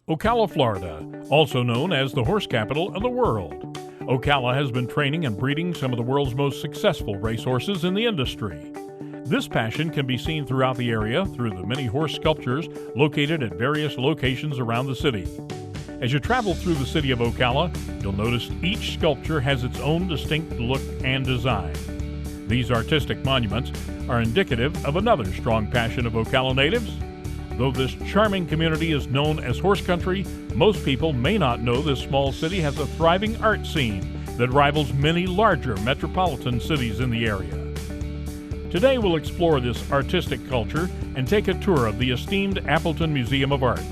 Ocala, Florida, also known as the horse capital of the world. Ocala has been training and breeding some of the world's most successful racehorses in the industry. This passion can be seen throughout the area through the many horse sculptures located at various locations around the city. As you travel through the city of Ocala, you'll notice each sculpture has its own distinct look and design. These artistic monuments are indicative of another strong passion of Ocala natives. Though this charming community is known as horse country, most people may not know this small city has a thriving art scene that rivals many larger metropolitan cities in the area. Today we'll explore this artistic culture and take a tour of the esteemed Appleton Museum of Art,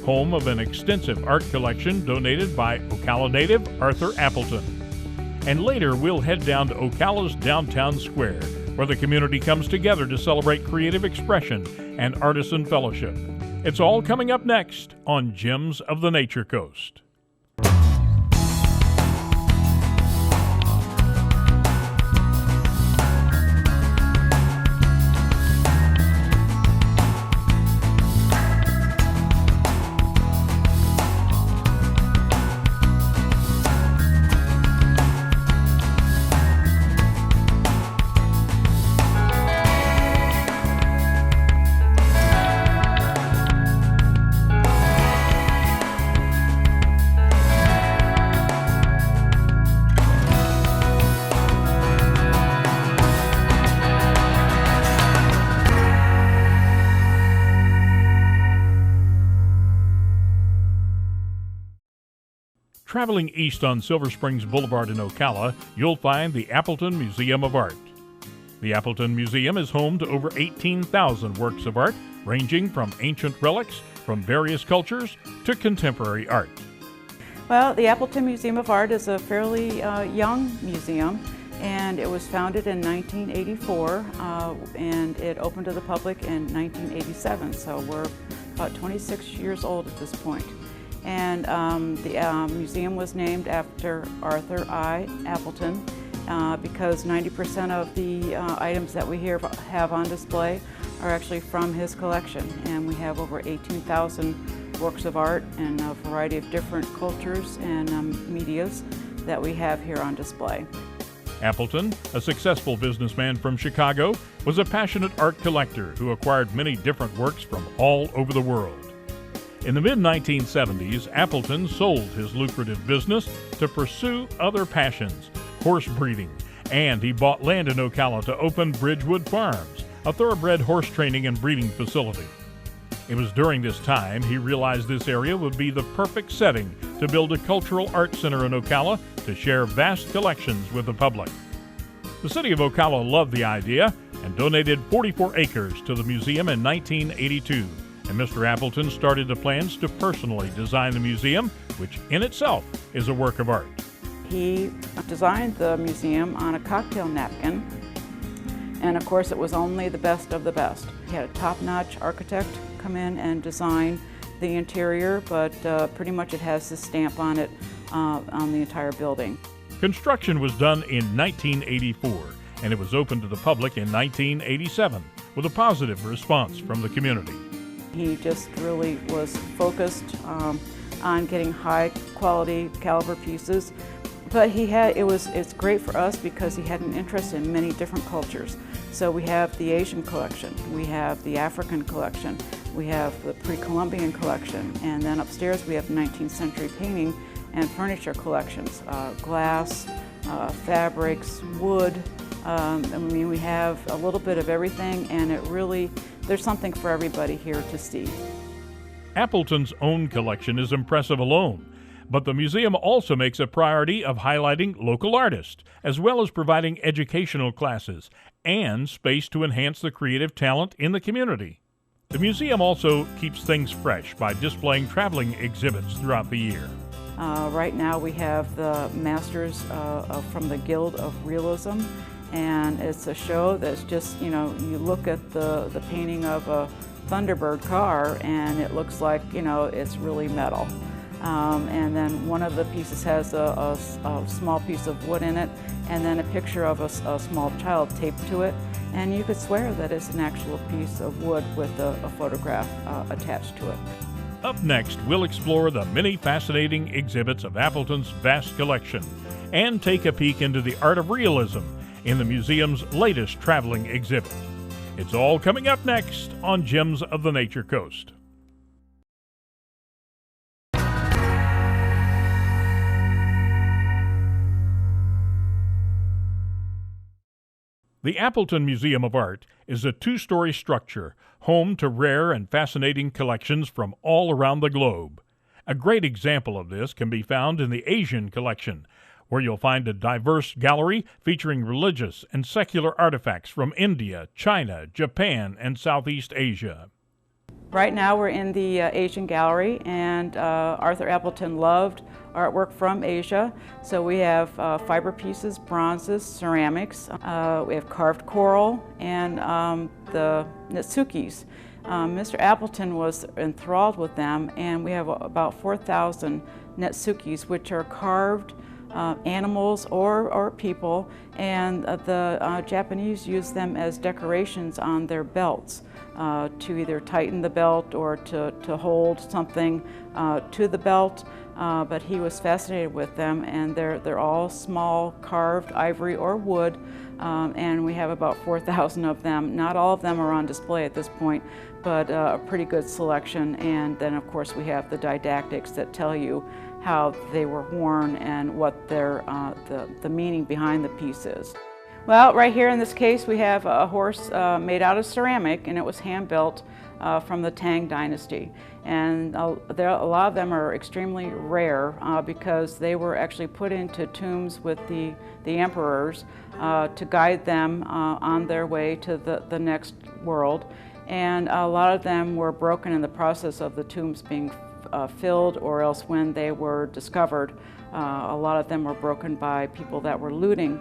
home of an extensive art collection donated by Ocala native Arthur Appleton. And later we'll head down to Ocala's downtown square, where the community comes together to celebrate creative expression and artisan fellowship. It's all coming up next on Gems of the Nature Coast. Traveling east on Silver Springs Boulevard in Ocala, you'll find the Appleton Museum of Art. The Appleton Museum is home to over 18,000 works of art, ranging from ancient relics from various cultures to contemporary art. Well, the Appleton Museum of Art is a fairly young museum, and it was founded in 1984, and it opened to the public in 1987, so we're about 26 years old at this point. And the museum was named after Arthur Appleton because 90% of the items that we have on display are actually from his collection. And we have over 18,000 works of art in a variety of different cultures and medias that we have here on display. Appleton, a successful businessman from Chicago, was a passionate art collector who acquired many different works from all over the world. In the mid-1970s, Appleton sold his lucrative business to pursue other passions, horse breeding, and he bought land in Ocala to open Bridgewood Farms, a thoroughbred horse training and breeding facility. It was during this time he realized this area would be the perfect setting to build a cultural art center in Ocala to share vast collections with the public. The city of Ocala loved the idea and donated 44 acres to the museum in 1982. And Mr. Appleton started the plans to personally design the museum, which in itself is a work of art. He designed the museum on a cocktail napkin, and of course it was only the best of the best. He had a top-notch architect come in and design the interior, but pretty much it has his stamp on it on the entire building. Construction was done in 1984, and it was opened to the public in 1987, with a positive response from the community. He just really was focused on getting high quality caliber pieces, but it's great for us because he had an interest in many different cultures. So we have the Asian collection, we have the African collection, we have the pre-Columbian collection, and then upstairs we have 19th century painting and furniture collections, glass, fabrics, wood. We have a little bit of everything, and there's something for everybody here to see. Appleton's own collection is impressive alone, but the museum also makes a priority of highlighting local artists, as well as providing educational classes and space to enhance the creative talent in the community. The museum also keeps things fresh by displaying traveling exhibits throughout the year. Right now we have the Masters from the Guild of Realism, and it's a show that's just, you look at the painting of a Thunderbird car and it looks like, it's really metal. And then one of the pieces has a small piece of wood in it, and then a picture of a small child taped to it, and you could swear that it's an actual piece of wood with a photograph attached to it. Up next, we'll explore the many fascinating exhibits of Appleton's vast collection and take a peek into the art of realism in the museum's latest traveling exhibit. It's all coming up next on Gems of the Nature Coast. The Appleton Museum of Art is a two-story structure, home to rare and fascinating collections from all around the globe. A great example of this can be found in the Asian collection, where you'll find a diverse gallery featuring religious and secular artifacts from India, China, Japan, and Southeast Asia. Right now we're in the Asian gallery, and Arthur Appleton loved artwork from Asia. So we have fiber pieces, bronzes, ceramics, we have carved coral, and the Netsukis. Mr. Appleton was enthralled with them, and we have about 4,000 Netsukis, which are carved animals or people, and the Japanese use them as decorations on their belts to either tighten the belt or to hold something to the belt. But he was fascinated with them, and they're all small carved ivory or wood, and we have about 4,000 of them. Not all of them are on display at this point, but a pretty good selection. And then of course we have the didactics that tell you how they were worn and what the meaning behind the piece is. Well, right here in this case we have a horse made out of ceramic, and it was hand-built from the Tang Dynasty. And a lot of them are extremely rare because they were actually put into tombs with the emperors to guide them on their way to the next world. And a lot of them were broken in the process of the tombs being filled, or else when they were discovered. A lot of them were broken by people that were looting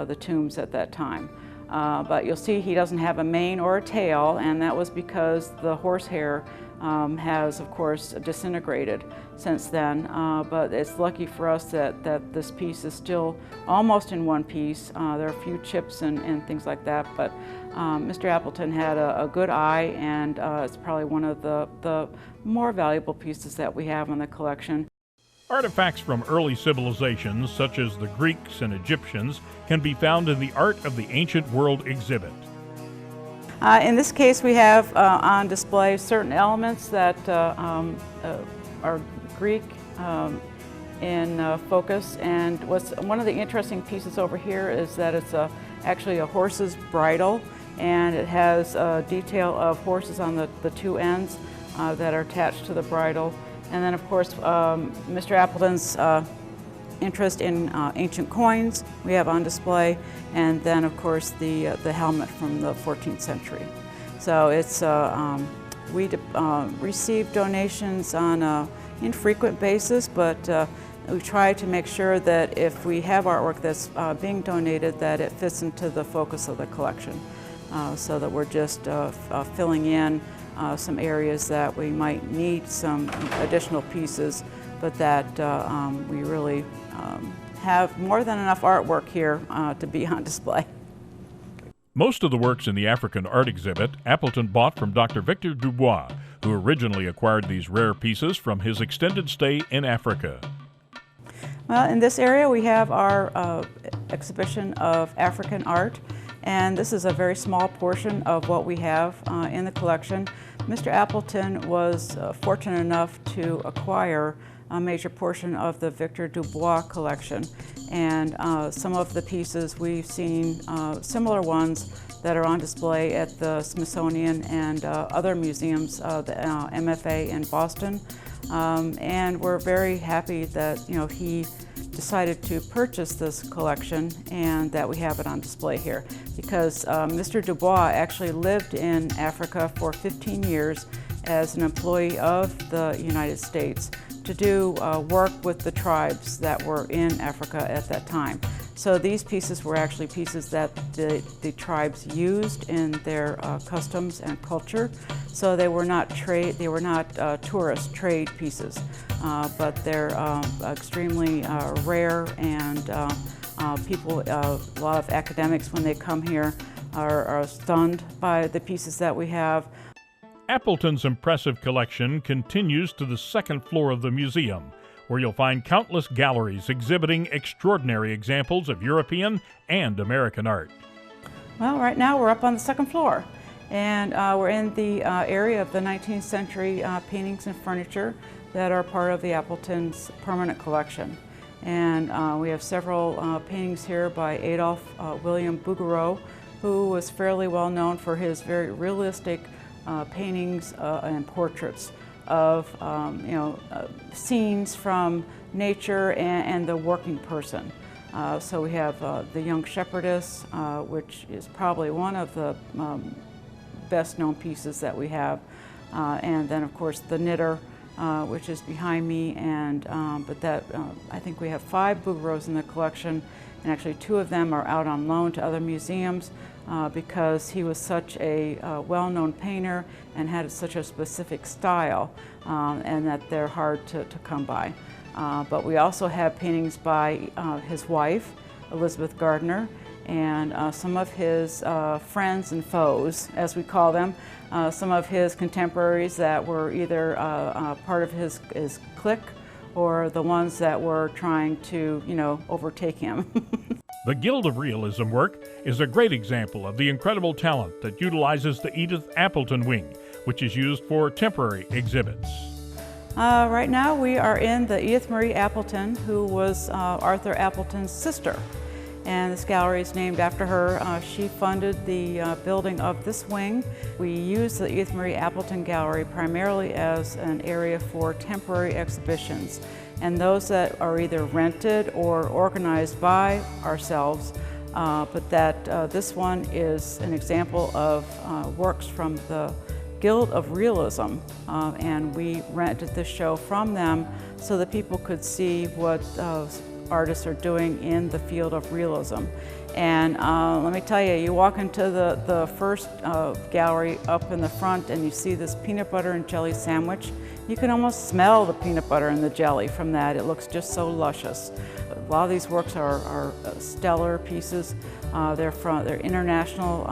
the tombs at that time. But you'll see he doesn't have a mane or a tail, and that was because the horsehair has, of course, disintegrated since then. But it's lucky for us that this piece is still almost in one piece. There are a few chips and things like that, but Mr. Appleton had a good eye, and it's probably one of the more valuable pieces that we have in the collection. Artifacts from early civilizations, such as the Greeks and Egyptians, can be found in the Art of the Ancient World exhibit. In this case, we have on display certain elements that are Greek in focus. And one of the interesting pieces over here is that it's actually a horse's bridle, and it has a detail of horses on the two ends that are attached to the bridle. And then, of course, Mr. Appleton's interest in ancient coins we have on display, and then, of course, the helmet from the 14th century. So it's we receive donations on an infrequent basis, but we try to make sure that if we have artwork that's being donated, that it fits into the focus of the collection, so that we're just filling in some areas that we might need some additional pieces, but that we really have more than enough artwork here to be on display. Most of the works in the African art exhibit Appleton bought from Dr. Victor Dubois, who originally acquired these rare pieces from his extended stay in Africa. Well, in this area we have our exhibition of African art, and this is a very small portion of what we have in the collection. Mr. Appleton was fortunate enough to acquire a major portion of the Victor Dubois collection, and some of the pieces we've seen similar ones that are on display at the Smithsonian and other museums, the MFA in Boston, and we're very happy that he decided to purchase this collection and that we have it on display here, because Mr. Dubois actually lived in Africa for 15 years as an employee of the United States to do work with the tribes that were in Africa at that time. So these pieces were actually pieces that the tribes used in their customs and culture. So they were not tourist trade pieces, but they're extremely rare, and people, a lot of academics when they come here are stunned by the pieces that we have. Appleton's impressive collection continues to the second floor of the museum, where you'll find countless galleries exhibiting extraordinary examples of European and American art. Well, right now we're up on the second floor, and we're in the area of the 19th century paintings and furniture that are part of the Appleton's permanent collection. And we have several paintings here by Adolphe William Bouguereau, who was fairly well known for his very realistic paintings and portraits of scenes from nature and the working person. So we have the Young Shepherdess, which is probably one of the best known pieces that we have, and then of course the Knitter, which is behind me, and I think we have 5 Bouguereaus in the collection, and actually 2 of them are out on loan to other museums because he was such a well-known painter and had such a specific style, and that they're hard to come by. But we also have paintings by his wife, Elizabeth Gardner, and some of his friends and foes, as we call them, some of his contemporaries that were either part of his clique or the ones that were trying to, overtake him. The Guild of Realism work is a great example of the incredible talent that utilizes the Edith Appleton wing, which is used for temporary exhibits. Right now we are in the Edith Marie Appleton, who was Arthur Appleton's sister. And this gallery is named after her. She funded the building of this wing. We use the Edith Marie Appleton Gallery primarily as an area for temporary exhibitions, and those that are either rented or organized by ourselves, but that this one is an example of works from the Guild of Realism, and we rented this show from them so that people could see what artists are doing in the field of realism. And let me tell you, you walk into the first gallery up in the front and you see this peanut butter and jelly sandwich. You can almost smell the peanut butter and the jelly from that. It looks just so luscious. A lot of these works are stellar pieces. They're international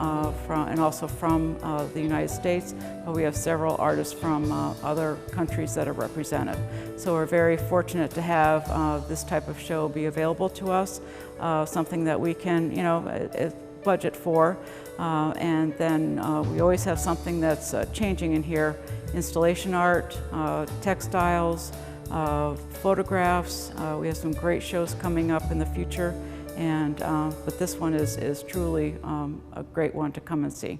and also from the United States, but we have several artists from other countries that are represented. So we're very fortunate to have this type of show be available to us, something that we can, budget for. And then we always have something that's changing in here: installation art, textiles, photographs. We have some great shows coming up in the future, and but this one is truly a great one to come and see.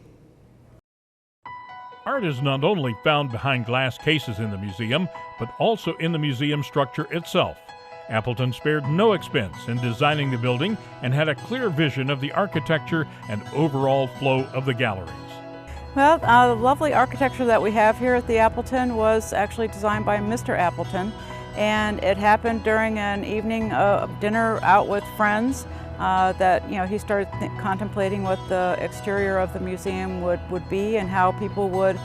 Art is not only found behind glass cases in the museum, but also in the museum structure itself. Appleton spared no expense in designing the building and had a clear vision of the architecture and overall flow of the galleries. Well, the lovely architecture that we have here at the Appleton was actually designed by Mr. Appleton, and it happened during an evening dinner out with friends that he started contemplating what the exterior of the museum would be and how people would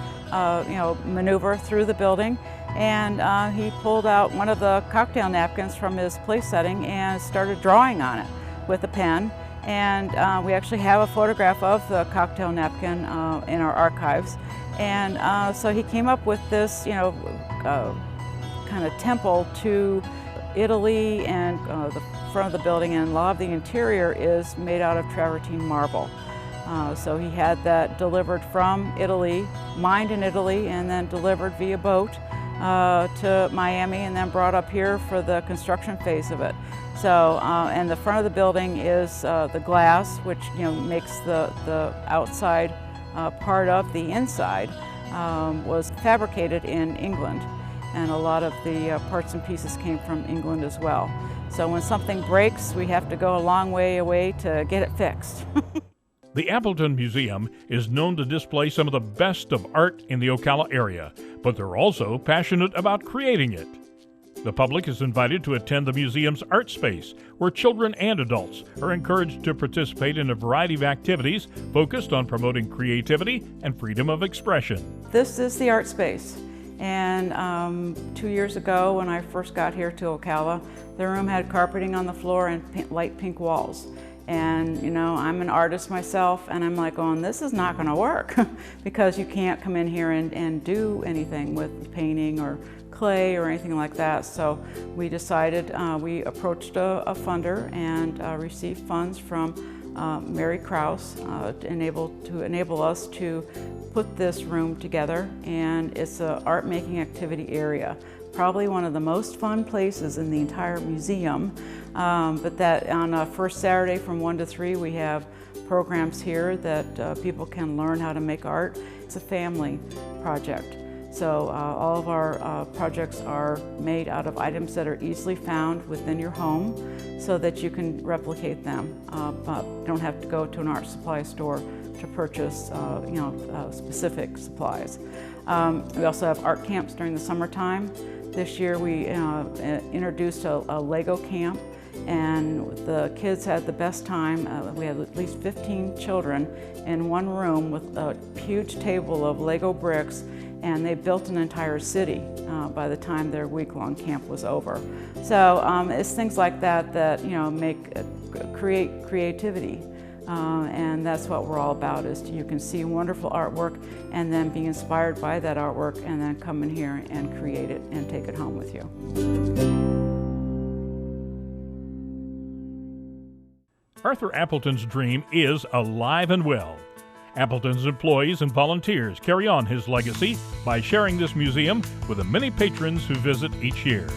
maneuver through the building. And he pulled out one of the cocktail napkins from his place setting and started drawing on it with a pen. And we actually have a photograph of the cocktail napkin in our archives. And so he came up with this, kind of temple to Italy, and the front of the building, and a lot of the interior is made out of travertine marble. So he had that delivered from Italy, mined in Italy, and then delivered via boat to Miami, and then brought up here for the construction phase of it. So, and the front of the building is the glass, which makes the outside part of the inside, was fabricated in England, and a lot of the parts and pieces came from England as well. So when something breaks, we have to go a long way away to get it fixed. The Appleton Museum is known to display some of the best of art in the Ocala area, but they're also passionate about creating it. The public is invited to attend the museum's art space, where children and adults are encouraged to participate in a variety of activities focused on promoting creativity and freedom of expression. This is the art space. And 2 years ago, when I first got here to Ocala, the room had carpeting on the floor and light pink walls. And you know, I'm an artist myself, and I'm like going, this is not going to work because you can't come in here and do anything with painting or clay or anything like that. So we decided, we approached a funder and received funds from Mary Krause to enable us to put this room together, and it's an art making activity area. Probably one of the most fun places in the entire museum. But that on first Saturday from 1 to 3, we have programs here that people can learn how to make art. It's a family project. So all of our projects are made out of items that are easily found within your home so that you can replicate them. But you don't have to go to an art supply store to purchase specific supplies. We also have art camps during the summertime. This year we introduced a Lego camp, and the kids had the best time. We had at least 15 children in one room with a huge table of Lego bricks, and they built an entire city by the time their week-long camp was over. So it's things like that that create creativity. And that's what we're all about, is you can see wonderful artwork and then be inspired by that artwork and then come in here and create it and take it home with you. Arthur Appleton's dream is alive and well. Appleton's employees and volunteers carry on his legacy by sharing this museum with the many patrons who visit each year.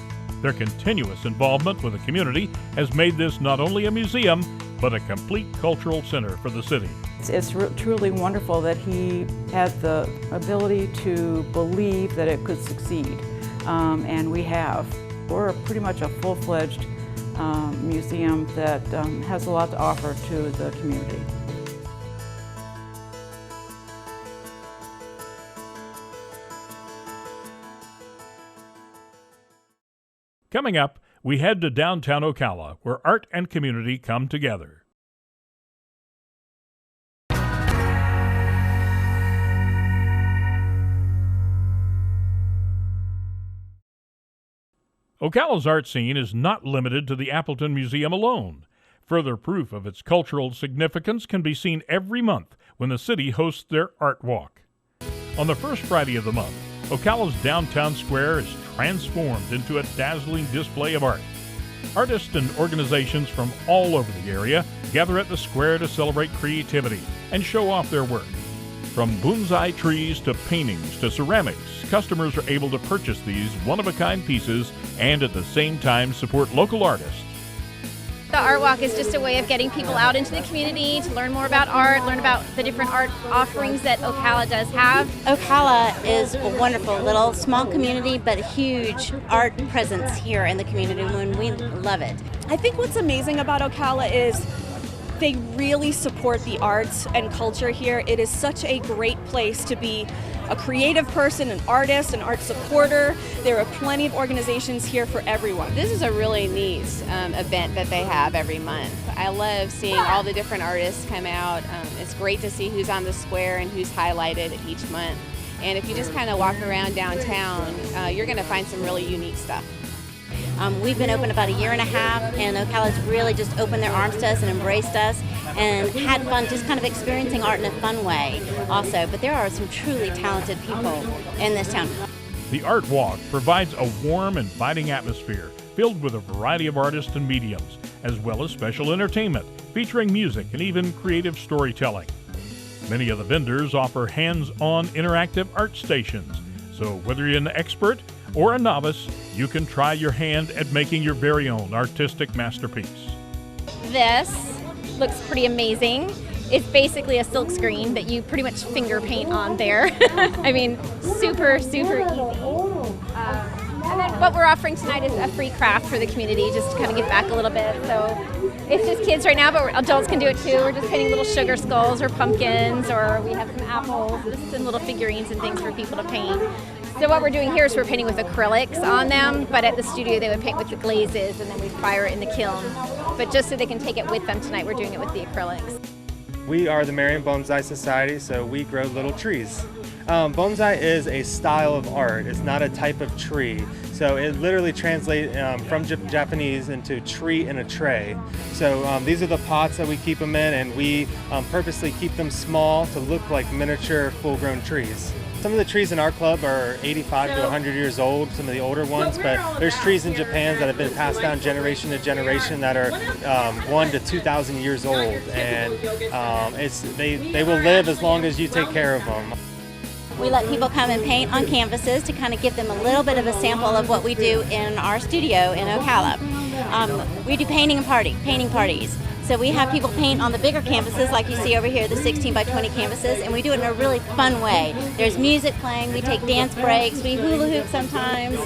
Their continuous involvement with the community has made this not only a museum, but a complete cultural center for the city. It's truly wonderful that he had the ability to believe that it could succeed, and we have. We're pretty much a full-fledged museum that has a lot to offer to the community. Coming up, we head to downtown Ocala, where art and community come together. Ocala's art scene is not limited to the Appleton Museum alone. Further proof of its cultural significance can be seen every month when the city hosts their Art Walk. On the first Friday of the month, Ocala's downtown square is transformed into a dazzling display of art. Artists and organizations from all over the area gather at the square to celebrate creativity and show off their work. From bonsai trees to paintings to ceramics, customers are able to purchase these one-of-a-kind pieces and at the same time support local artists. The Art Walk is just a way of getting people out into the community to learn more about art, learn about the different art offerings that Ocala does have. Ocala is a wonderful little small community, but a huge art presence here in the community, and we love it. I think what's amazing about Ocala is they really support the arts and culture here. It is such a great place to be a creative person, an artist, an art supporter. There are plenty of organizations here for everyone. This is a really neat event that they have every month. I love seeing all the different artists come out. It's great to see who's on the square and who's highlighted each month. And if you just kind of walk around downtown, you're going to find some really unique stuff. We've been open about a year and a half, and Ocala's really just opened their arms to us and embraced us and had fun just kind of experiencing art in a fun way also. But there are some truly talented people in this town. The Art Walk provides a warm, inviting atmosphere filled with a variety of artists and mediums, as well as special entertainment featuring music and even creative storytelling. Many of the vendors offer hands-on interactive art stations, so whether you're an expert or a novice, you can try your hand at making your very own artistic masterpiece. This looks pretty amazing. It's basically a silk screen that you pretty much finger paint on there. I mean, super, super easy. And then what we're offering tonight is a free craft for the community, just to kind of give back a little bit. So it's just kids right now, but adults can do it too. We're just painting little sugar skulls or pumpkins, or we have some apples, just some little figurines and things for people to paint. So what we're doing here is we're painting with acrylics on them, but at the studio they would paint with the glazes and then we'd fire it in the kiln. But just so they can take it with them tonight, we're doing it with the acrylics. We are the Marion Bonsai Society, so we grow little trees. Bonsai is a style of art. It's not a type of tree. So it literally translates from Japanese into tree in a tray. So these are the pots that we keep them in, and we purposely keep them small to look like miniature full-grown trees. Some of the trees in our club are 85 to 100 years old, some of the older ones, but there's trees in Japan that have been passed down generation to generation that are 1 to 2,000 years old, and they will live as long as you take care of them. We let people come and paint on canvases to kind of give them a little bit of a sample of what we do in our studio in Ocala. We do painting parties. So we have people paint on the bigger canvases like you see over here, the 16 by 20 canvases, and we do it in a really fun way. There's music playing, we take dance breaks, we hula hoop sometimes,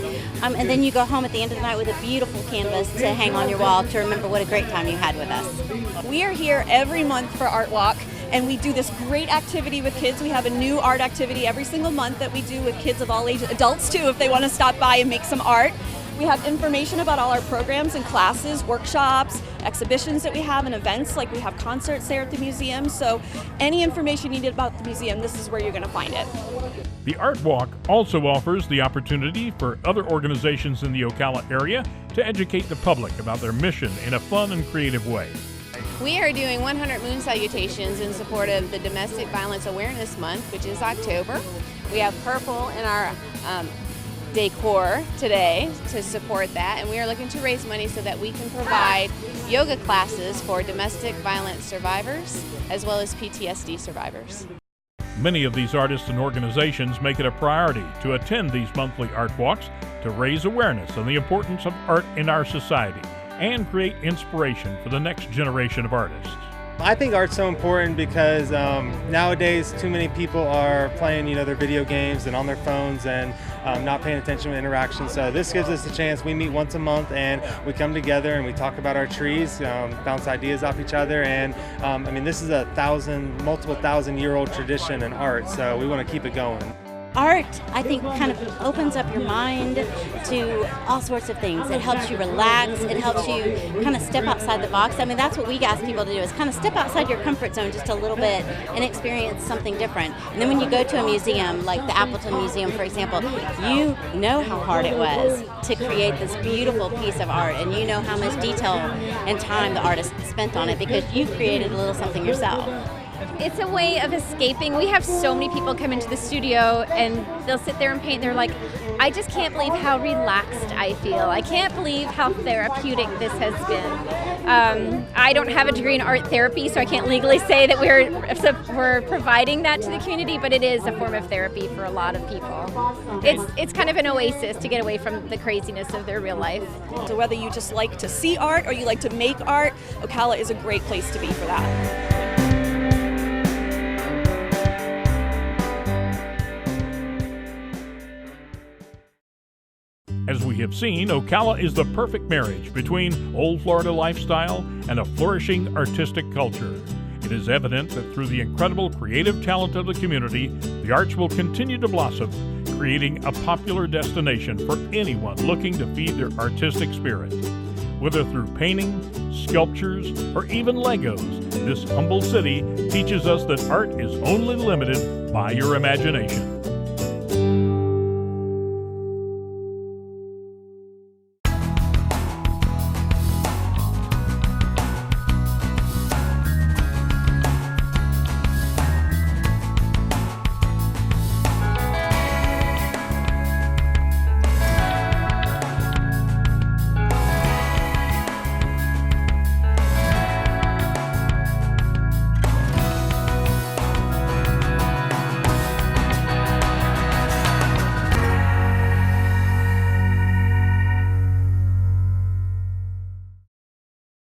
and then you go home at the end of the night with a beautiful canvas to hang on your wall to remember what a great time you had with us. We are here every month for Art Walk, and we do this great activity with kids. We have a new art activity every single month that we do with kids of all ages, adults too, if they want to stop by and make some art. We have information about all our programs and classes, workshops, exhibitions that we have, and events, like we have concerts there at the museum. So any information you need about the museum, this is where you're going to find it. The Art Walk also offers the opportunity for other organizations in the Ocala area to educate the public about their mission in a fun and creative way. We are doing 100 moon salutations in support of the Domestic Violence Awareness Month, which is October. We have purple in our decor today to support that, and we are looking to raise money so that we can provide yoga classes for domestic violence survivors as well as PTSD survivors. Many of these artists and organizations make it a priority to attend these monthly art walks to raise awareness on the importance of art in our society and create inspiration for the next generation of artists. I think art's so important because nowadays too many people are playing, their video games and on their phones and not paying attention to interaction. So this gives us a chance. We meet once a month and we come together and we talk about our trees, bounce ideas off each other. And this is a multiple thousand-year-old tradition in art, so we want to keep it going. Art, I think, kind of opens up your mind to all sorts of things. It helps you relax. It helps you kind of step outside the box. That's what we ask people to do, is kind of step outside your comfort zone just a little bit and experience something different. And then when you go to a museum, like the Appleton Museum, for example, you know how hard it was to create this beautiful piece of art, and you know how much detail and time the artist spent on it because you created a little something yourself. It's a way of escaping. We have so many people come into the studio and they'll sit there and paint. They're like, I just can't believe how relaxed I feel. I can't believe how therapeutic this has been. I don't have a degree in art therapy, so I can't legally say that we're providing that to the community, but it is a form of therapy for a lot of people. It's kind of an oasis to get away from the craziness of their real life. So whether you just like to see art or you like to make art, Ocala is a great place to be for that. As we have seen, Ocala is the perfect marriage between old Florida lifestyle and a flourishing artistic culture. It is evident that through the incredible creative talent of the community, the arts will continue to blossom, creating a popular destination for anyone looking to feed their artistic spirit. Whether through painting, sculptures, or even Legos, this humble city teaches us that art is only limited by your imagination.